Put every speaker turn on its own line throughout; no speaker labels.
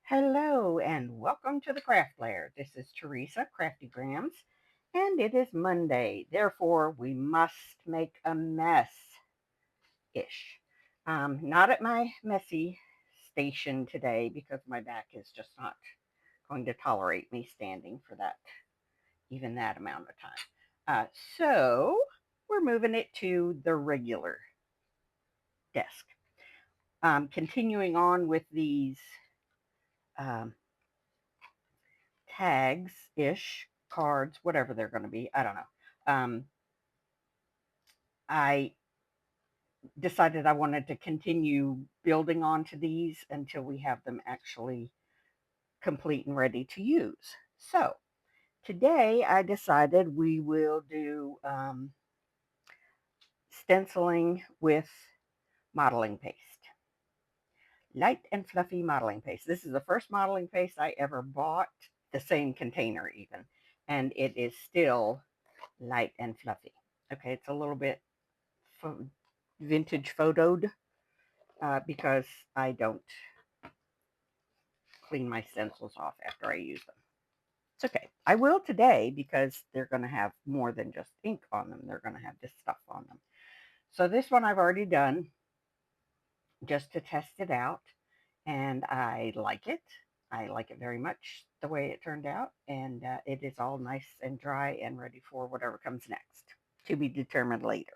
Hello and welcome to the Craft Lair. This is Teresa, Crafty Grams, and it is Monday. Therefore, we must make a mess-ish. Not at my messy station today because my back is just not going to tolerate me standing for even that amount of time. So we're moving it to the regular desk. Continuing on with these um, tags ish, cards, whatever they're going to be. I don't know. I decided I wanted to continue building onto these until we have them actually complete and ready to use. So today I decided we will do stenciling with modeling paste. Light and fluffy modeling paste. This is the first modeling paste I ever bought, the same container even, and it is still light and fluffy. Okay, it's a little bit vintage photoed because I don't clean my stencils off after I use them. It's okay. I will today because they're going to have more than just ink on them. They're going to have this stuff on them. So this one I've already done just to test it out, and I like it. I like it very much the way it turned out, and it is all nice and dry and ready for whatever comes next, to be determined later.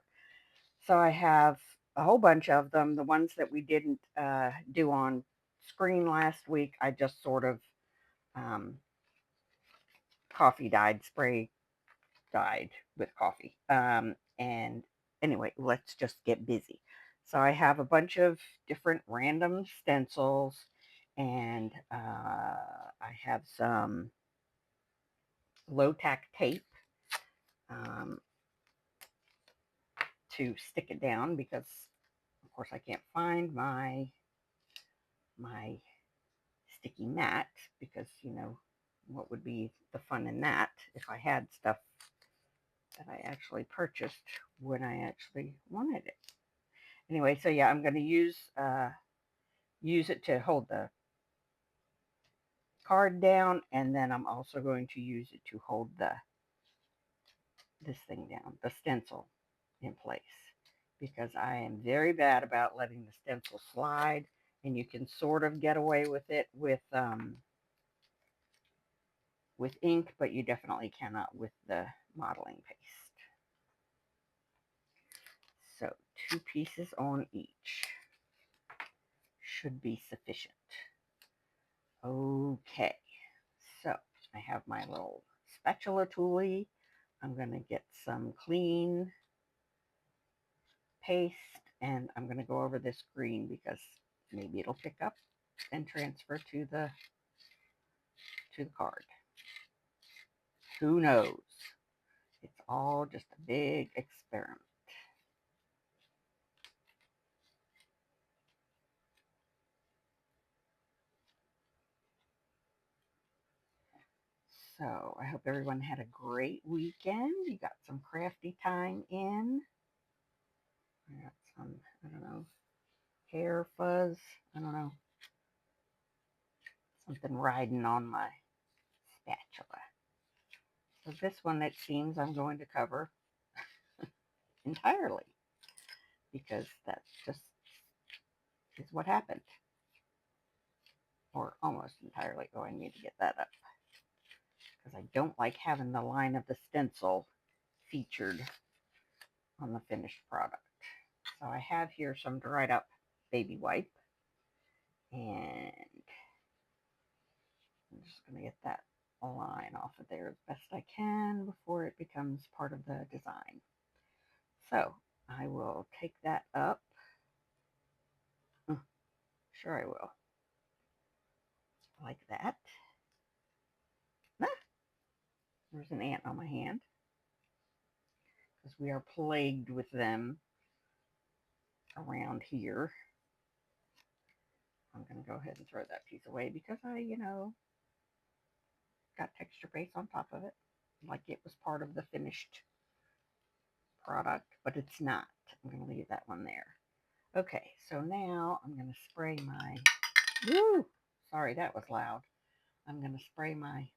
So I have a whole bunch of them. The ones that we didn't do on screen last week, I just sort of um, coffee dyed, spray dyed with coffee. And anyway, let's just get busy. So I have a bunch of different random stencils, and I have some low tack tape um, to stick it down because, of course, I can't find my sticky mat because what would be the fun in that if I had stuff that I actually purchased when I actually wanted it. Anyway, so yeah, I'm going to use it to hold the card down, and then I'm also going to use it to hold this thing down, the stencil in place, because I am very bad about letting the stencil slide, and you can sort of get away with it with ink, but you definitely cannot with the modeling paste. So 2 pieces on each should be sufficient. Okay, so I have my little spatula toolie. I'm going to get some clean paste, and I'm going to go over this green because maybe it'll pick up and transfer to the card. Who knows? It's all just a big experiment. So I hope everyone had a great weekend. You got some crafty time in. I got some, I don't know, hair fuzz. I don't know, something riding on my spatula. So this one, it seems I'm going to cover entirely because that's just is what happened. Or almost entirely. Oh, I need to get that up because I don't like having the line of the stencil featured on the finished product. So I have here some dried up baby wipe, and I'm just going to get that line off of there as best I can before it becomes part of the design. So I will take that up. Sure I will. Like that. Ah, there's an ant on my hand because we are plagued with them around here. I'm going to go ahead and throw that piece away because I got texture base on top of it like it was part of the finished product, but it's not. I'm going to leave that one there. Okay, so now I'm going to spray my, woo, Sorry, that was loud. I'm going to spray my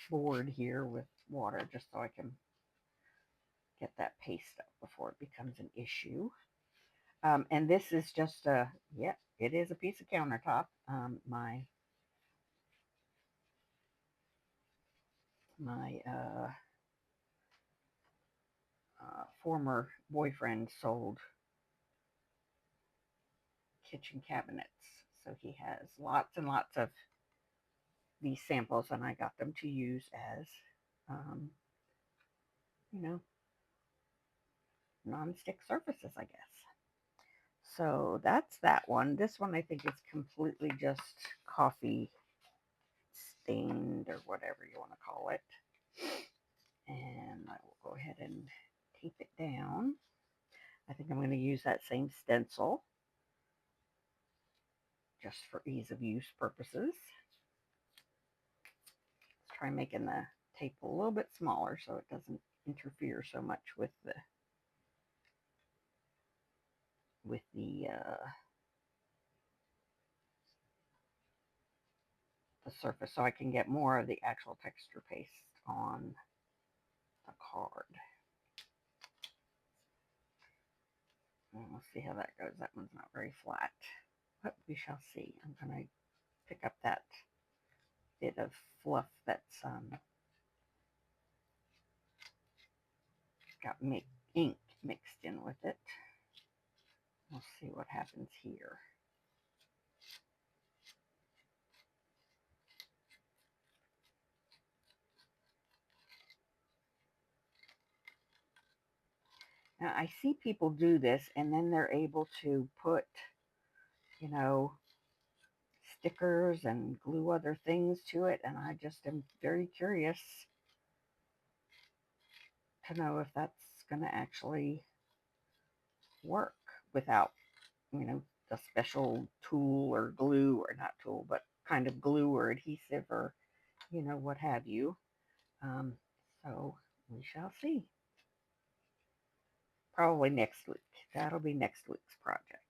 board here with water just so I can get that paste up before it becomes an issue. And this is just yeah, it is a piece of countertop. My former boyfriend sold kitchen cabinets, so he has lots and lots of these samples, and I got them to use as, um, you know, non-stick surfaces, I guess. So that's that one. This one I think is completely just coffee stained or whatever you want to call it. And I will go ahead and tape it down. I think I'm going to use that same stencil just for ease of use purposes. Let's try making the tape a little bit smaller so it doesn't interfere so much with the surface, so I can get more of the actual texture paste on the card. And we'll see how that goes. That one's not very flat, but we shall see. I'm going to pick up that bit of fluff that's got ink mixed in with it. We'll see what happens here. Now, I see people do this, and then they're able to put, you know, stickers and glue other things to it, and I just am very curious to know if that's going to actually work without, you know, a special tool or glue, or not tool, but kind of glue or adhesive or, you know, what have you. So we shall see. Probably next week. That'll be next week's project.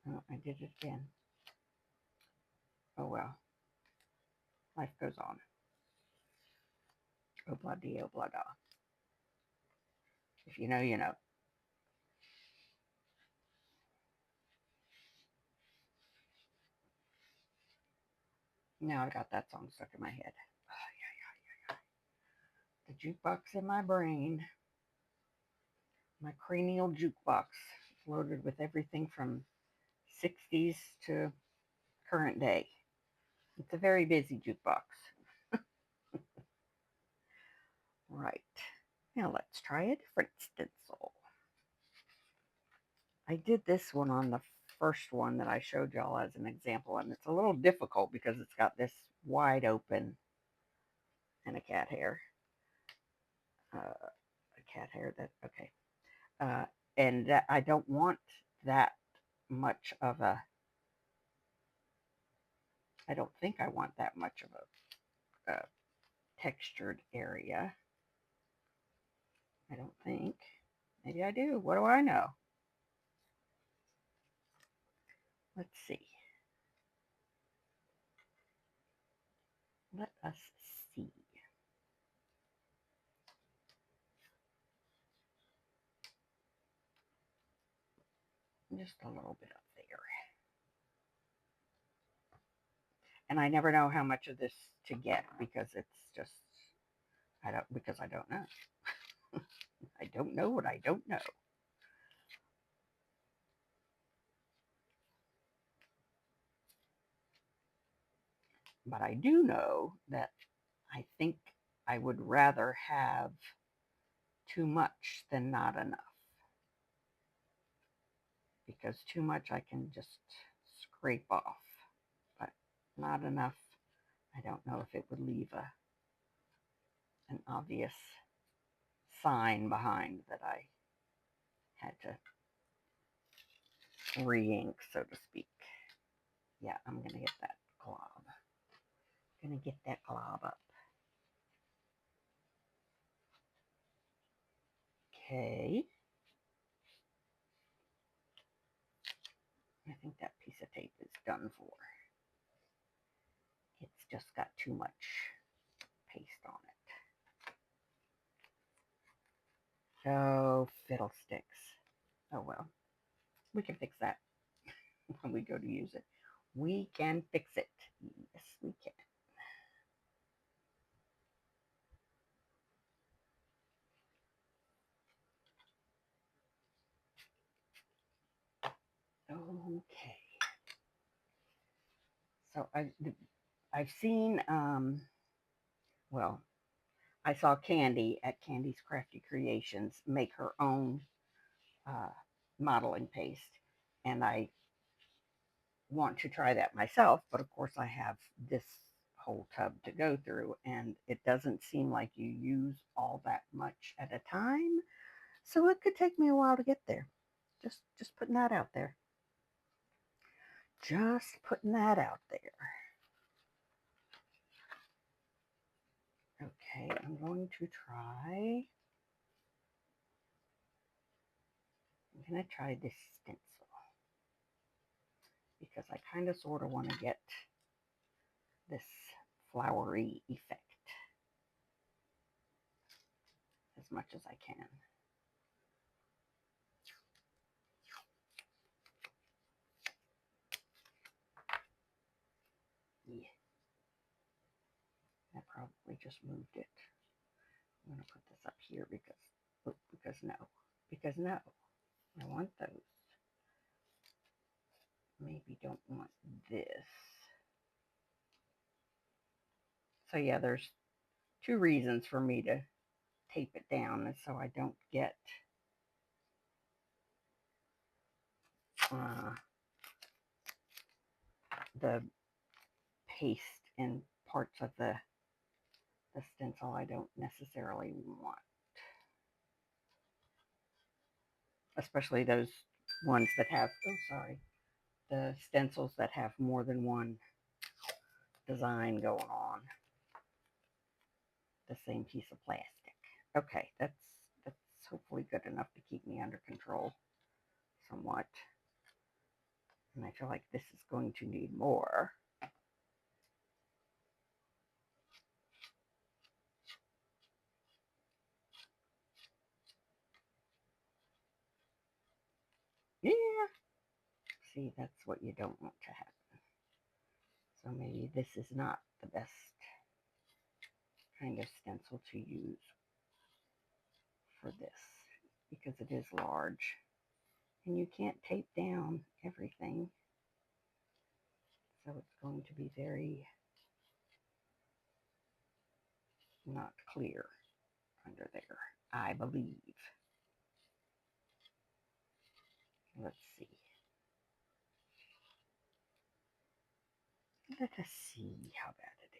Oh, I did it again. Oh well. Life goes on. Oh blah dee, oh blah da. If you know, you know. Now I got that song stuck in my head. The jukebox in my brain. My cranial jukebox. Loaded with everything from 60s to current day. It's a very busy jukebox. Right. Now let's try a different stencil. I did this one on the first one that I showed y'all as an example, and it's a little difficult because it's got this wide open and a cat hair. Okay. And that I don't want that much of a, I don't think I want that much of a textured area. I don't think. Maybe I do. What do I know? Let's see. Let us see. Just a little bit up there. And I never know how much of this to get because it's just, I don't know. I don't know what I don't know. But I do know that I think I would rather have too much than not enough. Because too much I can just scrape off. But not enough, I don't know if it would leave an obvious sign behind that I had to re-ink, so to speak. Yeah, I'm going to get that glob. Going to get that glob up. Okay. I think that piece of tape is done for. It's just got too much paste on it. Oh, fiddlesticks. Oh well, we can fix that when we go to use it. We can fix it. Yes, we can. Okay. So I've seen well, I saw Candy at Candy's Crafty Creations make her own uh, modeling paste, and I want to try that myself. But of course, I have this whole tub to go through, and it doesn't seem like you use all that much at a time. So it could take me a while to get there. Just putting that out there. Just putting that out there. Okay, I'm going to try. I'm going to try this stencil because I kind of sort of want to get this flowery effect as much as I can. Yeah, I probably just moved it. I'm going to put this up here because no, I want those. Maybe don't want this. So yeah, there's two reasons for me to tape it down, so I don't get the paste in parts of the stencil I don't necessarily want, especially those ones that have, the stencils that have more than one design going on the same piece of plastic. Okay, that's hopefully good enough to keep me under control somewhat. And I feel like this is going to need more. Yeah. See, that's what you don't want to happen. So maybe this is not the best kind of stencil to use for this because it is large. And you can't tape down everything. So it's going to be very not clear under there, I believe. Let's see. Let us see how bad it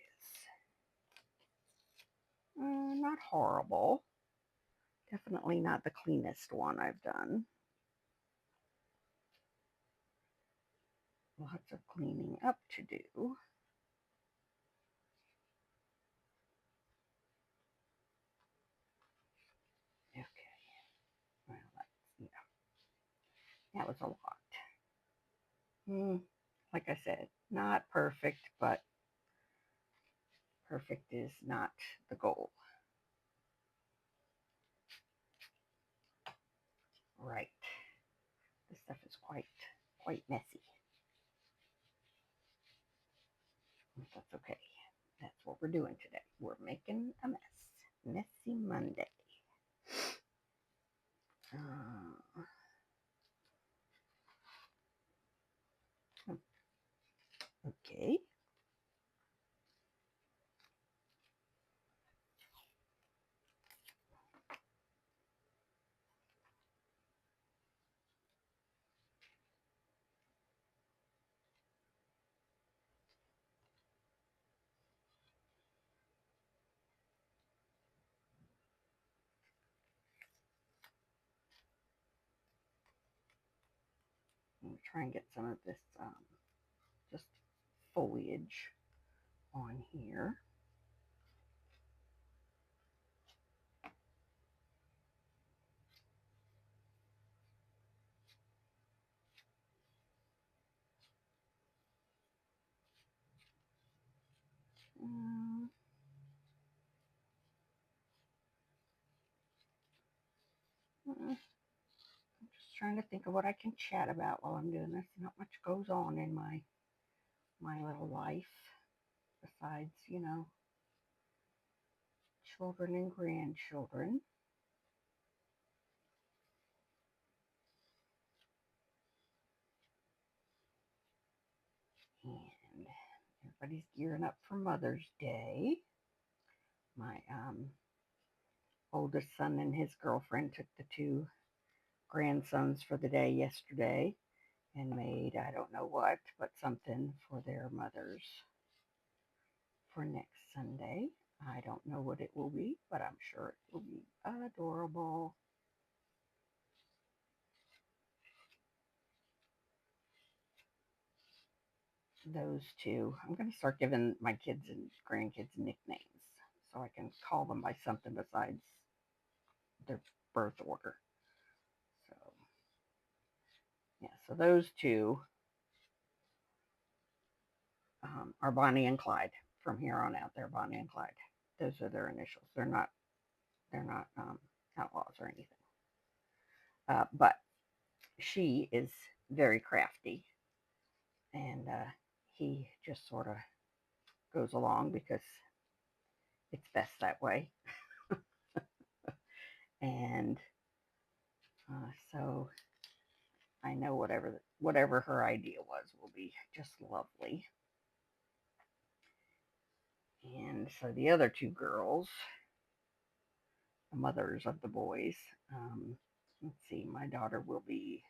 is. Not horrible. Definitely not the cleanest one I've done. Lots of cleaning up to do. Okay. Well, that was a lot. Like I said, not perfect, but perfect is not the goal. Right. This stuff is quite messy. But that's okay. That's what we're doing today. We're making a mess. Messy Monday. Okay. I'm going to try and get some of this just foliage on here. I'm just trying to think of what I can chat about while I'm doing this. Not much goes on in my little life besides, children and grandchildren. And everybody's gearing up for Mother's Day. My oldest son and his girlfriend took the two grandsons for the day yesterday and made, I don't know what, but something for their mothers for next Sunday. I don't know what it will be, but I'm sure it will be adorable. Those two, I'm going to start giving my kids and grandkids nicknames so I can call them by something besides their birth order. So, yeah, so those two are Bonnie and Clyde. From here on out, they're Bonnie and Clyde. Those are their initials. They're not outlaws or anything. But she is very crafty, and he just sort of goes along because it's best that way. And so I know whatever her idea was will be just lovely. And so the other two girls, the mothers of the boys, let's see, my daughter will be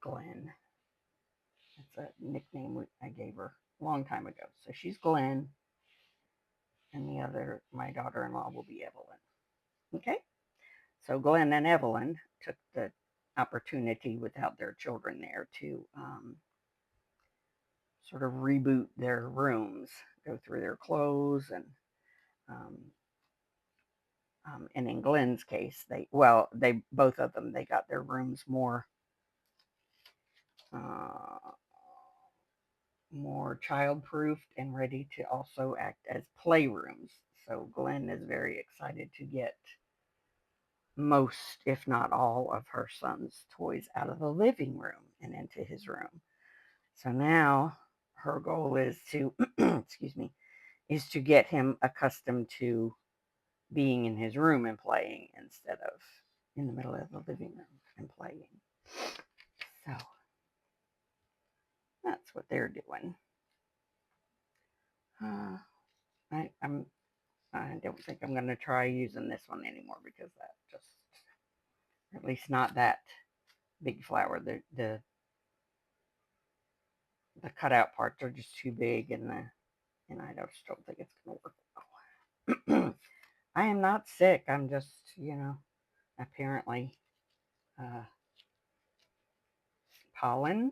Glenn. That's a nickname I gave her a long time ago. So she's Glenn, and my daughter-in-law will be Evelyn. Okay? So Glenn and Evelyn took the opportunity without their children there to sort of reboot their rooms, go through their clothes, um, and in Glenn's case, they both of them, they got their rooms uh, more child-proofed and ready to also act as playrooms. So Glenn is very excited to get most, if not all, of her son's toys out of the living room and into his room. So now her goal is to, excuse me, is to get him accustomed to being in his room and playing instead of in the middle of the living room and playing. So that's what they're doing. I don't think I'm going to try using this one anymore because that just, or at least not that big flower. The cutout parts are just too big, and I just don't think it's going to work well. I am not sick. I'm just, apparently uh, pollen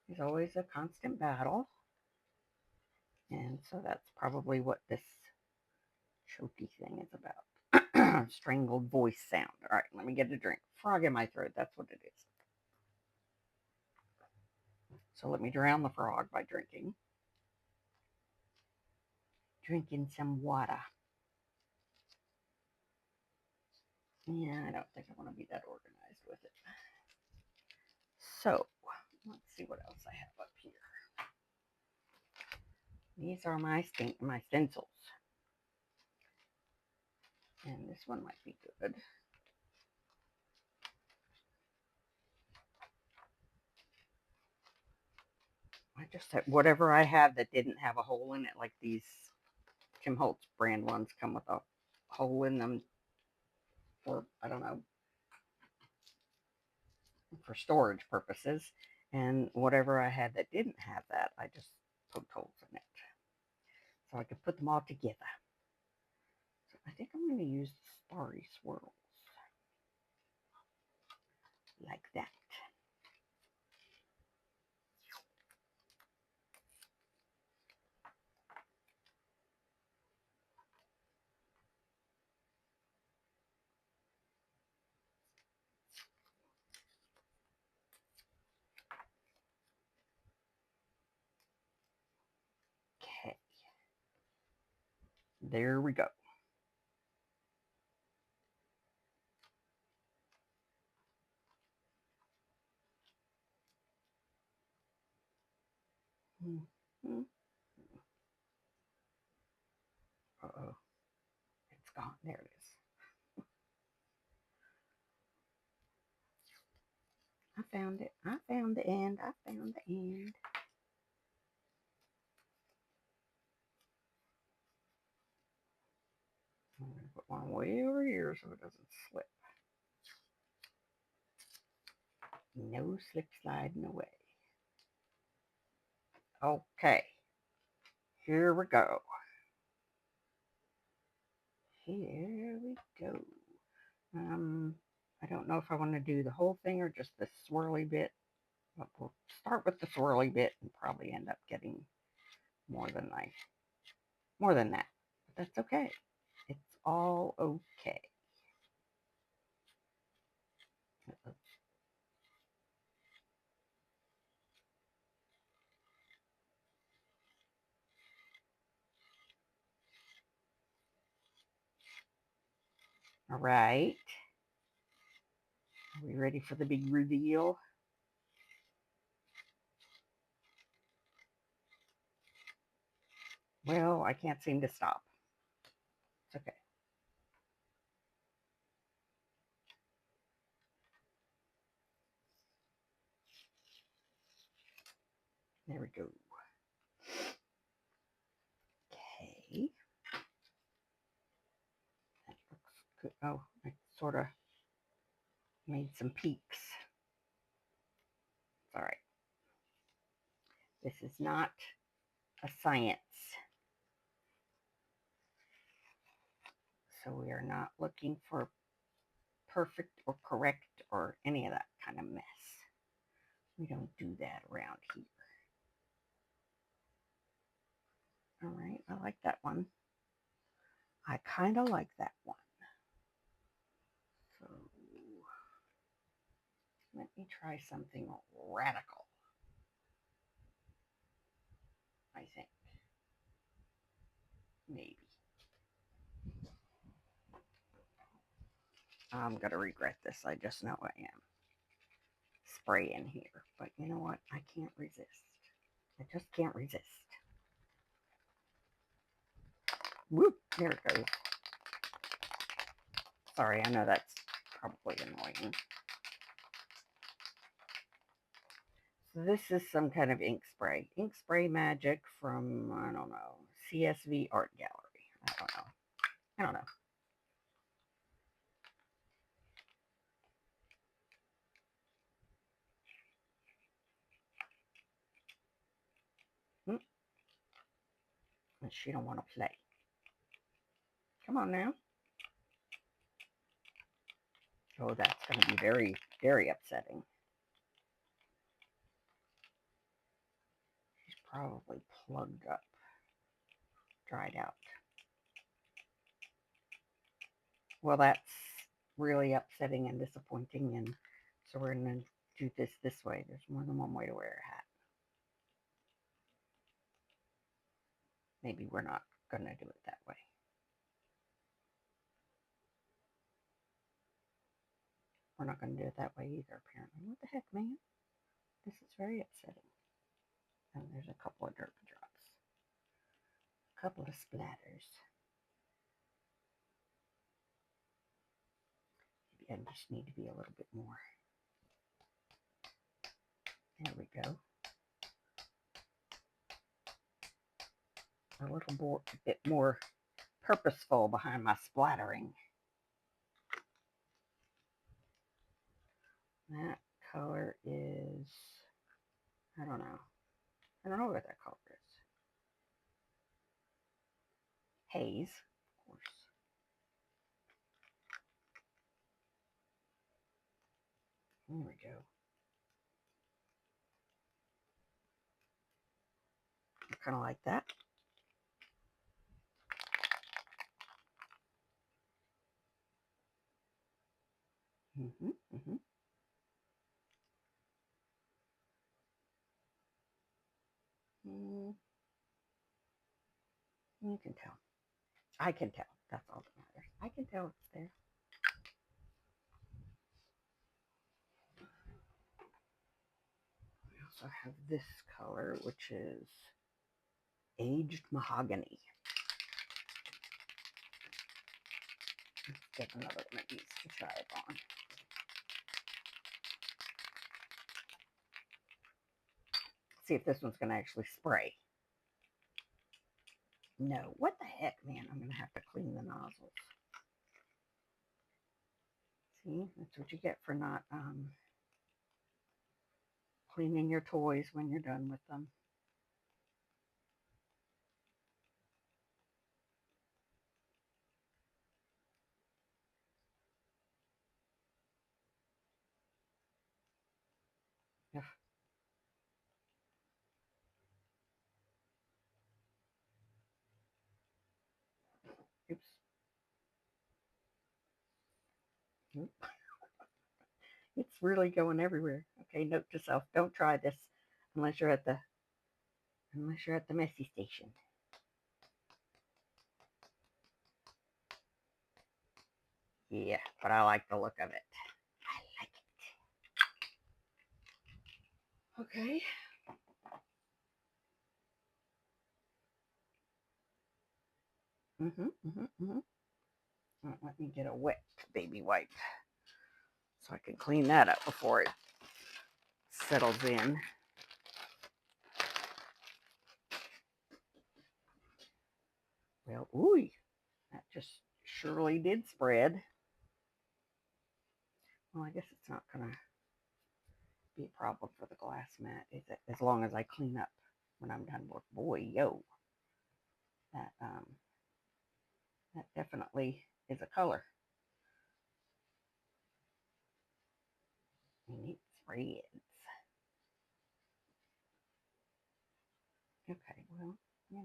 is always a constant battle. And so that's probably what this choky thing is about. Strangled voice sound. All right, let me get a drink. Frog in my throat. That's what it is. So let me drown the frog by drinking. Drinking some water. Yeah, I don't think I want to be that organized with it. So, let's see what else I have up here. These are my stencils. And this one might be good. I just had whatever I had that didn't have a hole in it, like these Tim Holtz brand ones come with a hole in them for, I don't know, for storage purposes. And whatever I had that didn't have that, I just poked holes in it so I could put them all together. So I think I'm going to use the starry swirls like that. There we go. Mm-hmm. Uh-oh. It's gone. There it is. I found it. I found the end. I found the end. I'm going to put one way over here so it doesn't slip. No slip sliding away. Okay. Here we go. Here we go. I don't know if I want to do the whole thing or just the swirly bit. But we'll start with the swirly bit and probably end up getting more than that. But that's okay. It's all okay. All right. Are we ready for the big reveal? Well, I can't seem to stop. It's okay. There we go. Okay. That looks good. Oh, I sort of made some peaks. It's all right. This is not a science. So we are not looking for perfect or correct or any of that kind of mess. We don't do that around here. All right, I like that one. I kind of like that one. So let me try something radical, I think. Maybe. I'm going to regret this. I just know I am. Spraying here. But you know what? I can't resist. I just can't resist. Whoop! There it goes. Sorry, I know that's probably annoying. So this is some kind of ink spray. Ink spray magic from, I don't know, CSV Art Gallery. I don't know. And she don't want to play. Come on now. Oh, that's going to be very, very upsetting. She's probably plugged up, dried out. Well, that's really upsetting and disappointing, and so we're going to do this way. There's more than one way to wear a hat. Maybe we're not going to do it that way. We're not going to do it that way either, apparently. What the heck, man? This is very upsetting. And there's a couple of dirt drops. A couple of splatters. Maybe I just need to be a little bit more. There we go. A little bit more purposeful behind my splattering. That color is, I don't know. I don't know what that color is. Haze, of course. There we go. I kind of like that. Mm-hmm. You can tell. I can tell. That's all that matters. I can tell it's there. We also have this color, which is aged mahogany. Let's get another one of these to try it on. See if this one's going to actually spray. No. What the heck, man? I'm going to have to clean the nozzles. See, that's what you get for not cleaning your toys when you're done with them. Ugh. Oops. Oop. It's really going everywhere. Okay, note to self: don't try this unless you're at the messy station. Yeah, but I like the look of it. I like it. Okay. Let me get a wet baby wipe so I can clean that up before it settles in. Well, ooh, that just surely did spread. Well, I guess it's not going to be a problem for the glass mat, is it? As long as I clean up when I'm done with. Boy, yo, that definitely is a color. And it spreads. Okay, well, you know,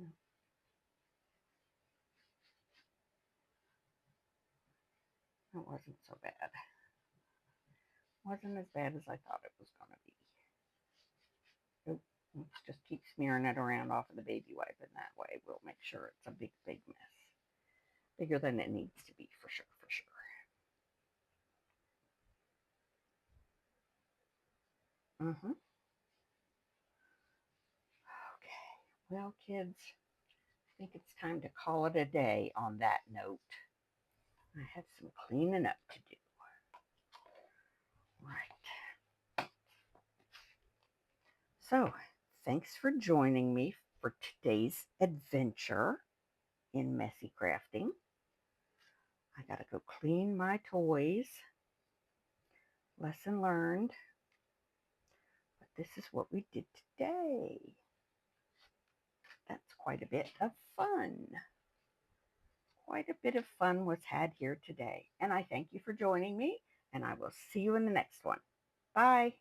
it wasn't so bad. Wasn't as bad as I thought it was going to be. Oh, let's just keep smearing it around off of the baby wipe, and that way we'll make sure it's a big, big mess. Bigger than it needs to be, for sure, for sure. Okay. Well, kids, I think it's time to call it a day on that note. I have some cleaning up to do. Right. So, thanks for joining me for today's adventure in messy crafting. I gotta go clean my toys. Lesson learned. But this is what we did today. That's quite a bit of fun. Quite a bit of fun was had here today. And I thank you for joining me, and I will see you in the next one. Bye.